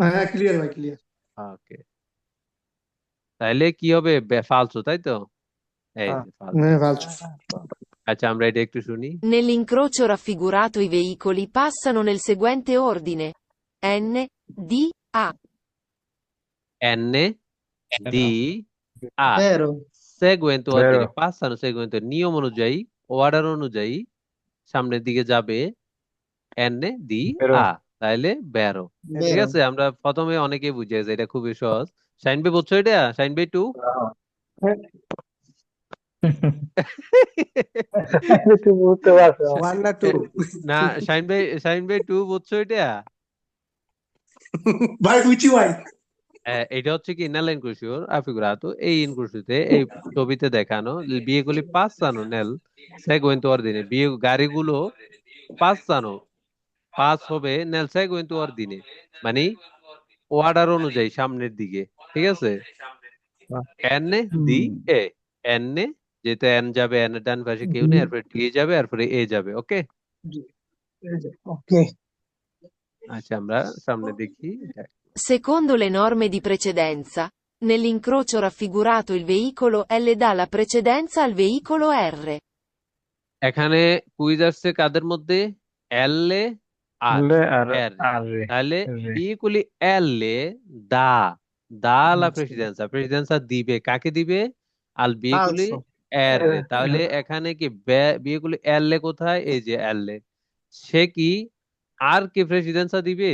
হ্যাঁ ক্লিয়ার ভাই ক্লিয়ার। ওকে, তাহলে কি হবে, ফালতু, তাই তো, এই যে ফালতু। হ্যাঁ ভালো। আচ্ছা, আমরা এটা একটু শুনি। Nell'incrocio raffigurato i veicoli passano nel seguente ordine. N, D, A. N di A, Vero. seguente ordine, vero, passano seguente নিয়ম অনুযায়ী, অর্ডার অনুযায়ী সামনের দিকে যাবে, N di vero, A, তাহলে বেরো, ঠিক Vero. আছে। আমরা প্রথমে অনেকে বুঝেছে এটা খুবই সহজ। শাইন ভাই বুঝছো এটা, শাইন ভাই 2? One না two? না, শাইন ভাই 2 বুঝছো এটা? ভাই বুঝছি ভাই। এটা হচ্ছে কি nel inclusio raffigurato এই ইনক্লুসিতে এই ছবিতে দেখানো veicoli passano nel seguente ordine গাড়িগুলো passano পাস হবে nel seguente ordine মানে অর্ডার অনুযায়ী সামনের দিকে, ঠিক আছে? n দি এ n যেহেতু n যাবে n এর ডান পাশে কেউ নেই, এরপরে d যাবে, এরপরে a যাবে। ওকে, ওকে। আচ্ছা আমরা সামনে দেখি। Secondo le norme di precedenza, nell'incrocio raffigurato il veicolo L dà la precedenza al veicolo R. এখানে কুইজ আসছে কাদের মধ্যে? L আর লে আর R। আর রে তাহলে রে veicoli L dà dà la precedenza দিবে কাকে দিবে? al veicoli ফালসো। R। তাহলে এখানে কি veicoli L কোথায়? এই যে L, সে কি আর কে প্রেসিডেন্সা দিবে?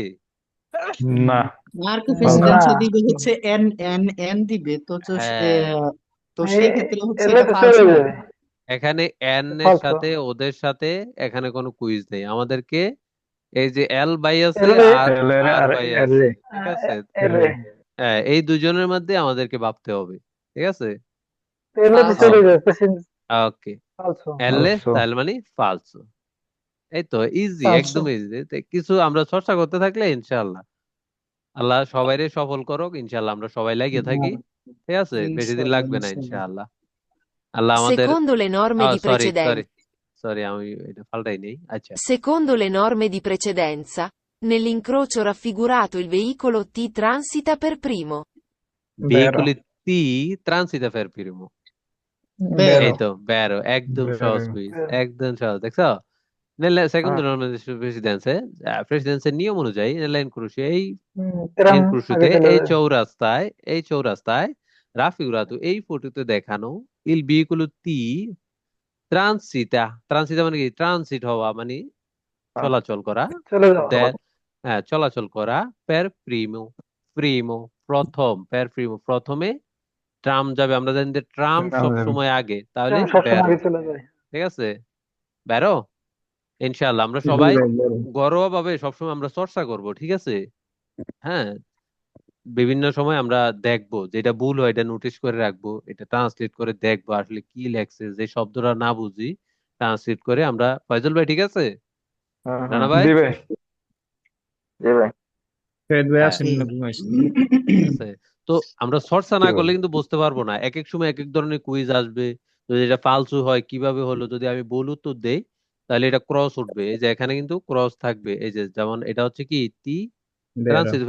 না মার্কো না প্রেসিডেন্সি দিবে হচ্ছে এন এন এন দিবে তো তো হ্যাঁ, তো সেই ক্ষেত্রে হচ্ছে এলে এটা তো ফালস চলে হবে। যাবে এখানে n এর ফালসো সাথে ওদের সাথে এখানে কোনো কুইজ নেই আমাদেরকে। এই যে L বাই আছে এলে আর এলে রে আর আর বাই আর আছে, রে ঠিক আছে? এলে রে হ্যাঁ, এই দুজনের মধ্যে আমাদেরকে ভাবতে হবে, ঠিক আছে? এলে তো ফালসো। চলে যাবে পেশেন্ট ওকে, ফালসো L ফালসো তাহলে মানে ফালসো। এই তো ইজি, ফালসো। একদম ইজি। কিছু আমরা চর্চা করতে থাকলে ইনশাআল্লাহ আল্লাহ সবাইরে সফল করুক। ইনশাআল্লাহ আমরা সবাই লাগিয়ে থাকি, ঠিক আছে? বেশি দিন ইনশাআল্লাহ লাগবে না ইনশাআল্লাহ। ইনশাআল্লাহ। আল্লাহ আমাদের Secondo le norme di sorry precedenza. Sorry আমি এটা পাল্টাই নেই। আচ্ছা, Secondo le norme di precedenza, nell'incrocio raffigurato il veicolo T transita per primo. বেরো veicoli T transita per primo। বেরো এই তো বেরো, একদম সহজ বেরো কুইজ, একদম সহজ। দেখছো? সেকেন্ড প্রেসিডেন্সের নিয়ম অনুযায়ী লাইন ক্রুশে এরম আগে ইনক্রুশিতে চলে এই যাবে চৌরাস্তায় রাফিগুরাতো এই ফটোতে দেখানো ইল বিকুলো তি ট্রান্সিতা মানে কি? ট্রানজিট হওয়া মানে চলাচল করা। চলে যাওয়া দেন হ্যাঁ, চলাচল করা পের প্রিমো প্রিমো প্রথম, পের প্রিমো প্রথমে ট্রাম যাবে। আমরা জানি যে ট্রাম সব সময় আগে, তাহলে ট্রেন সবসময় বেরো, আগে চলে যায় ঠিক আছে? বেরো ইনশাআল্লাহ। আমরা জি সবাই ভাই বেরো ঘরোয়া ভাবে সবসময় আমরা চর্চা করব, ঠিক আছে? হ্যাঁ, বিভিন্ন সময় আমরা দেখবো, যেটা ভুল হয় এটা নোটিশ করে রাখবো, এটা ট্রান্সলেট করে দেখবো আসলে কি লেখছে, যে শব্দটা না বুঝি ট্রান্সলেট করে আমরা। ফয়জল ভাই ঠিক আছে? হ্যাঁ রানা হ্যাঁ ভাই? দিবে জি ভাই ফেদ ভাই হ্যাঁ, আসেন জি। না তুমি আসেন। ঠিক আছে। তো আমরা চর্চা কি না করলে বলে কিন্তু বুঝতে পারবো না। এক এক সময় এক এক ধরনের কুইজ আসবে, যদি এটা ফালতু হয় কিভাবে হলো, যদি আমি ভুল উত্তর দেই তাহলে এটা ক্রস উঠবে। এই যে এখানে কিন্তু ক্রস থাকবে, এই যে যেমন এটা হচ্ছে কি তি বেরো ট্রান্সিট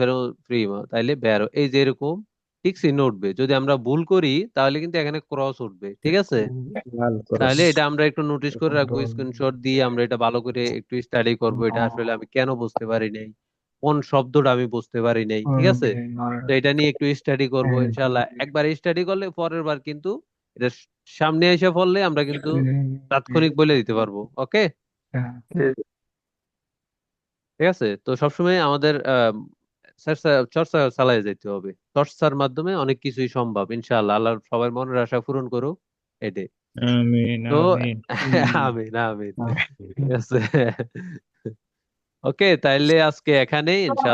প্রিমো, তাইলে বেরো, এই যে এরকম ঠিক চিহ্ন উঠবে। যদি আমরা ভুল করি তাহলে কিন্তু এখানে ক্রস উঠবে, ঠিক আছে? লাল করস তাহলে এটা আমরা একটু নোটিশ করে রাখবো, স্ক্রিনশট দিয়ে আমরা এটা ভালো করে একটু স্টাডি করবো, এটা আসলে আমি কেন বুঝতে পারি নাই, কোন শব্দটা আমি বুঝতে পারি নাই, ঠিক আছে? তো এটা নিয়ে একটু স্টাডি করবো ইনশাল্লাহ। একবার স্টাডি করলে পরের বার কিন্তু এটা সামনে এসে পড়লে আমরা কিন্তু তাৎক্ষণিক বলে দিতে পারবো। ওকে, জি জি। ঠিক আছে। তো সবসময় আমাদের চর্চা চর্চা চালিয়ে যেতে হবে। চর্চার মাধ্যমে অনেক কিছুই সম্ভব ইনশাআল্লাহ। আল্লাহ সবার মনের আশা পূরণ করুক, এটাই। আমিন তো আমিন আমিন আমিন, ঠিক আছে। ওকে, তাইলে আজকে এখানেই ইনশাআল্লাহ।